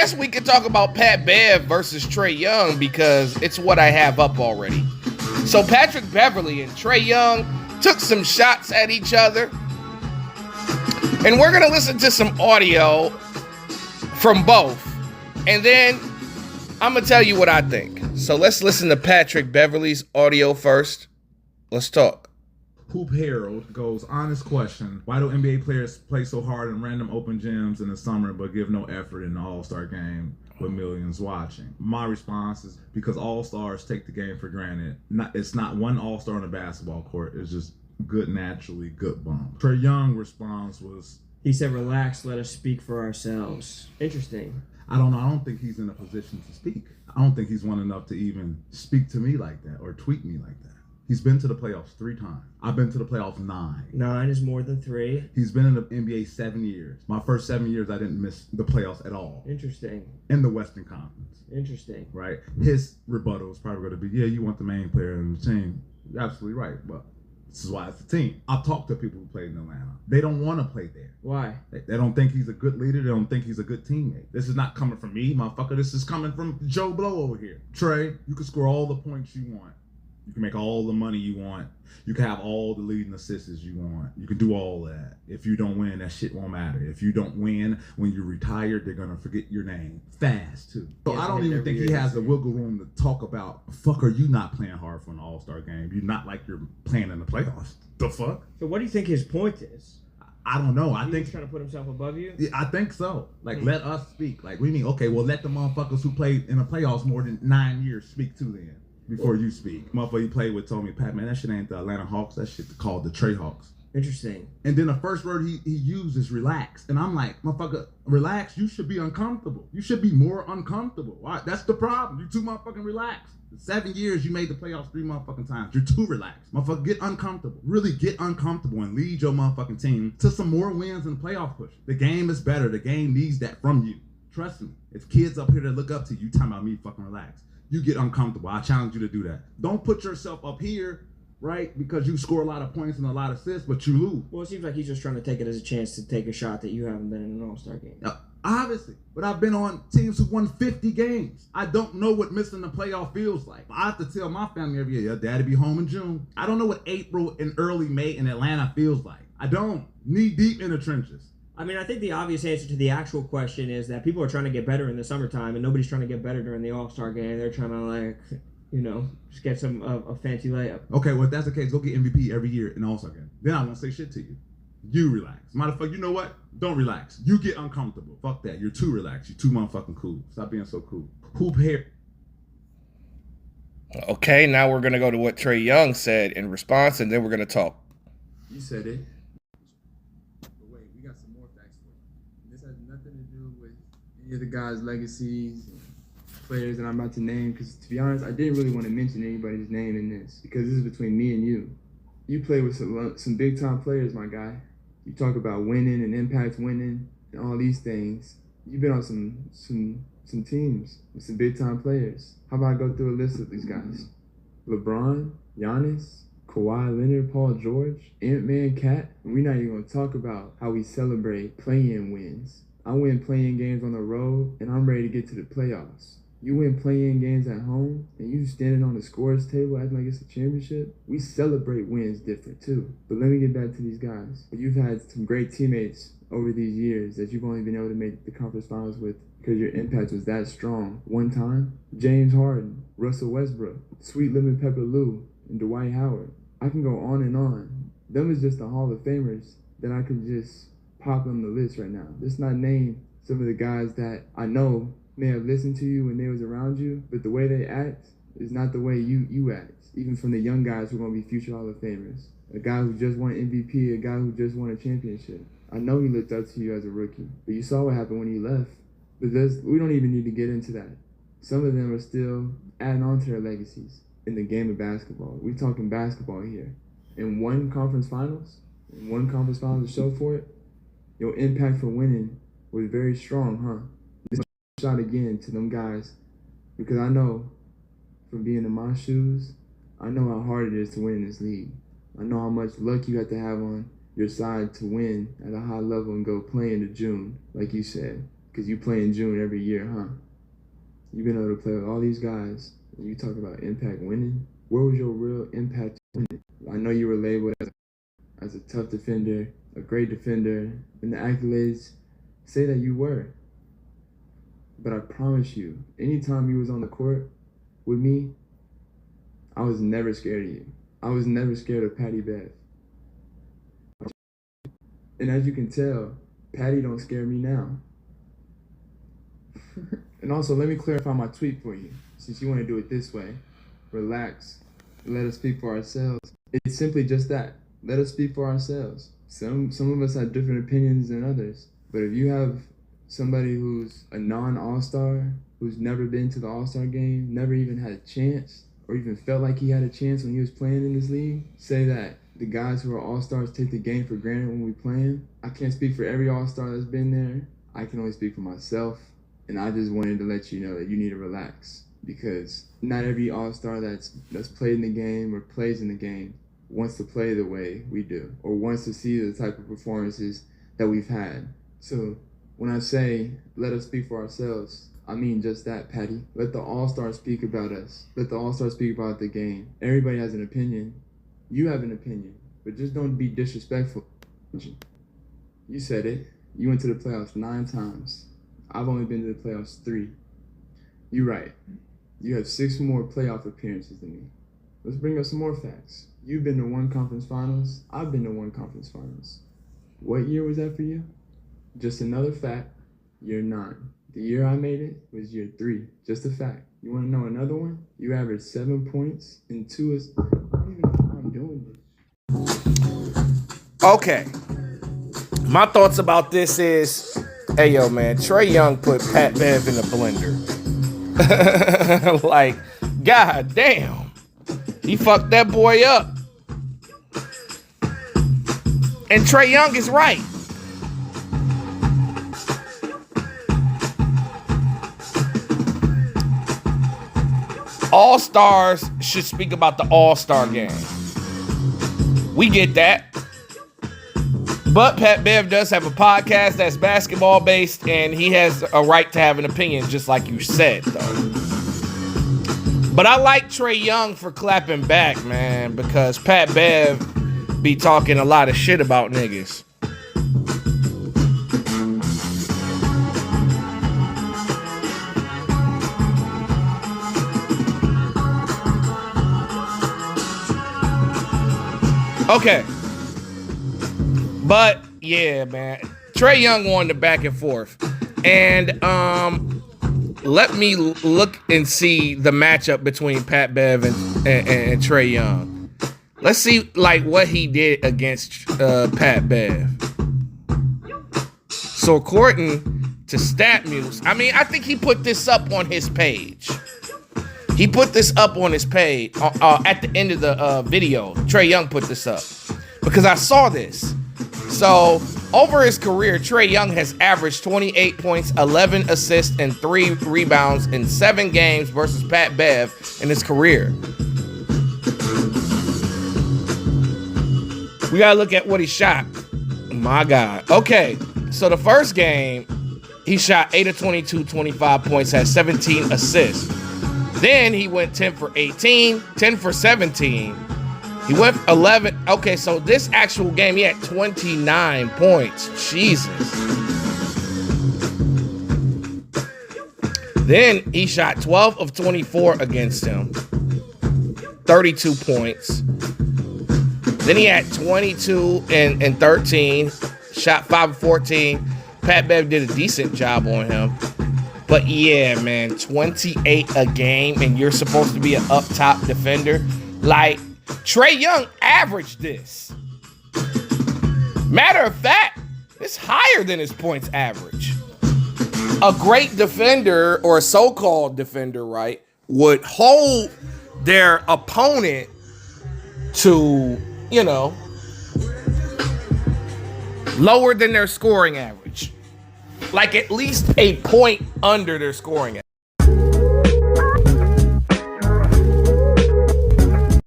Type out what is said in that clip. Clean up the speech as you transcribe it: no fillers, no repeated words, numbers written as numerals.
guess we could talk about Pat Bev versus Trae Young because it's what I have up already. So Patrick Beverley and Trae Young took some shots at each other. And we're going to listen to some audio from both. And then I'm going to tell you what I think. So let's listen to Patrick Beverley's audio first. Let's talk. Hoop Herald goes, honest question. Why do NBA players play so hard in random open gyms in the summer but give no effort in the All-Star game with millions watching? My response is because All-Stars take the game for granted. It's not one All-Star on a basketball court. It's just good, naturally good bum. Trae Young's response was, he said, relax, let us speak for ourselves. Interesting. I don't know. I don't think he's in a position to speak. I don't think he's one enough to even speak to me like that or tweet me like that. He's been to the playoffs 3 times. I've been to the playoffs 9. 9 is more than 3. He's been in the NBA 7 years. My first 7 years, I didn't miss the playoffs at all. Interesting. In the Western Conference. Interesting. Right? His rebuttal is probably going to be, yeah, you want the main player in the team. You're absolutely right, but this is why it's a team. I've talked to people who played in Atlanta. They don't want to play there. Why? They don't think he's a good leader. They don't think he's a good teammate. This is not coming from me, motherfucker. This is coming from Joe Blow over here. Trae, you can score all the points you want. You can make all the money you want. You can have all the leading assists you want. You can do all that. If you don't win, that shit won't matter. If you don't win, when you're retired, they're going to forget your name fast, too. So I don't even think he has the wiggle room to talk about, fuck, are you not playing hard for an All-Star game? You're not like you're playing in the playoffs. The fuck? So what do you think his point is? I don't know. I think he's trying to put himself above you? Yeah, I think so. Like, let us speak. Like, we mean, okay, well, let the motherfuckers who played in the playoffs more than 9 years speak too then. Before you speak. Motherfucker you played with told me, Pat, man, that shit ain't the Atlanta Hawks. That shit called the Trae Hawks. Interesting. And then the first word he used is relax. And I'm like, motherfucker, relax? You should be uncomfortable. You should be more uncomfortable. Why? That's the problem. You too motherfucking relaxed. 7 years, you made the playoffs 3 motherfucking times. You're too relaxed. Motherfucker, get uncomfortable. Really get uncomfortable and lead your motherfucking team to some more wins in the playoff push. The game is better. The game needs that from you. Trust me. It's kids up here that look up to you talking about me fucking relax. You get uncomfortable. I challenge you to do that. Don't put yourself up here, right? Because you score a lot of points and a lot of assists, but you lose. Well, it seems like he's just trying to take it as a chance to take a shot that you haven't been in an All-Star game. Obviously. But I've been on teams who won 50 games. I don't know what missing the playoff feels like. I have to tell my family every year, your daddy be home in June. I don't know what April and early May in Atlanta feels like. I don't. Knee deep in the trenches. I mean, I think the obvious answer to the actual question is that people are trying to get better in the summertime, and nobody's trying to get better during the All-Star game. They're trying to, like, you know, just get some a fancy layup. Okay, well, if that's the case, go get MVP every year in the All-Star game. Then I won't say shit to you. You relax. Motherfucker, you know what? Don't relax. You get uncomfortable. Fuck that. You're too relaxed. You're too motherfucking cool. Stop being so cool. Hoop hair. Okay, now we're going to go to what Trae Young said in response, and then we're going to talk. You said it. Nothing to do with any of the guys' legacies and players that I'm about to name, because to be honest, I didn't really want to mention anybody's name in this, because this is between me and you. You play with some big time players, my guy. You talk about winning and impact winning and all these things. You've been on some teams with some big time players. How about I go through a list of these guys? LeBron, Giannis, Kawhi Leonard, Paul George, Ant-Man, Cat. And we're not even going to talk about how we celebrate play-in wins. I win play-in games on the road, and I'm ready to get to the playoffs. You win play-in games at home, and you standing on the scores table acting like it's a championship. We celebrate wins different, too. But let me get back to these guys. You've had some great teammates over these years that you've only been able to make the conference finals with because your impact was that strong. One time, James Harden, Russell Westbrook, Sweet Lemon Pepper Lou, and Dwight Howard. I can go on and on. Them is just the Hall of Famers that I could just pop on the list right now. Let's not name some of the guys that I know may have listened to you when they was around you, but the way they act is not the way you act. Even from the young guys who are going to be future Hall of Famers. A guy who just won MVP, a guy who just won a championship. I know he looked up to you as a rookie, but you saw what happened when he left. But we don't even need to get into that. Some of them are still adding on to their legacies in the game of basketball. We're talking basketball here. In one conference finals to show for it, your impact for winning was very strong, huh? This shot again to them guys, because I know from being in my shoes, I know how hard it is to win in this league. I know how much luck you have to have on your side to win at a high level and go play into June, like you said. because you play in June every year, huh? You've been able to play with all these guys, and you talk about impact winning. Where was your real impact winning? I know you were labeled as a tough defender, a great defender, and the accolades say that you were. But I promise you, anytime you was on the court with me, I was never scared of you. I was never scared of Patty Bev. And as you can tell, Patty don't scare me now. And also, let me clarify my tweet for you, since you want to do it this way. Relax. Let us speak for ourselves. It's simply just that. Let us speak for ourselves. Some of us have different opinions than others. But if you have somebody who's a non-All-Star, who's never been to the All-Star game, never even had a chance, or even felt like he had a chance when he was playing in this league, say that the guys who are All-Stars take the game for granted when we playing. I can't speak for every All-Star that's been there. I can only speak for myself. And I just wanted to let you know that you need to relax, because not every All-Star that's played in the game or plays in the game wants to play the way we do, or wants to see the type of performances that we've had. So when I say let us speak for ourselves, I mean just that, Patty. Let the All-Stars speak about us. Let the All-Stars speak about the game. Everybody has an opinion. You have an opinion, but just don't be disrespectful. You said it. You went to the playoffs 9 times. I've only been to the playoffs 3. You're right. You have 6 more playoff appearances than me. Let's bring up some more facts. You've been to 1 conference finals. I've been to 1 conference finals. What year was that for you? Just another fact. Year 9. The year I made it was year 3. Just a fact. You want to know another one? You averaged 7 points and 2 is. I don't even know how I'm doing this. Okay. My thoughts about this is, hey, yo, man, Trae Young put Pat Bev in a blender. Like, god damn. He fucked that boy up. And Trae Young is right. All-Stars should speak about the All-Star game. We get that. But Pat Bev does have a podcast that's basketball-based, and he has a right to have an opinion, just like you said, though. But I like Trae Young for clapping back, man, because Pat Bev be talking a lot of shit about niggas. Okay. But yeah, man, Trae Young won the back and forth. And let me look and see the matchup between Pat Bev and Trae Young. Let's see like what he did against Pat Bev. So according to StatMuse, I mean, I think he put this up on his page. He put this up on his page at the end of the video. Trae Young put this up because I saw this. So over his career, Trae Young has averaged 28 points, 11 assists, and 3 rebounds in 7 games versus Pat Bev in his career. We gotta look at what he shot. My God. Okay, so the first game, he shot 8 of 22, 25 points, had 17 assists. Then he went 10 for 18, 10 for 17. He went 11. Okay, so this actual game, he had 29 points. Jesus. Then he shot 12 of 24 against him. 32 points. Then he had 22 and 13. Shot 5 of 14. Pat Bev did a decent job on him. But yeah, man, 28 a game, and you're supposed to be an up-top defender. Like, Trae Young averaged this. Matter of fact, it's higher than his points average. A great defender, or a so-called defender, right, would hold their opponent to, you know, lower than their scoring average. Like at least a point under their scoring average.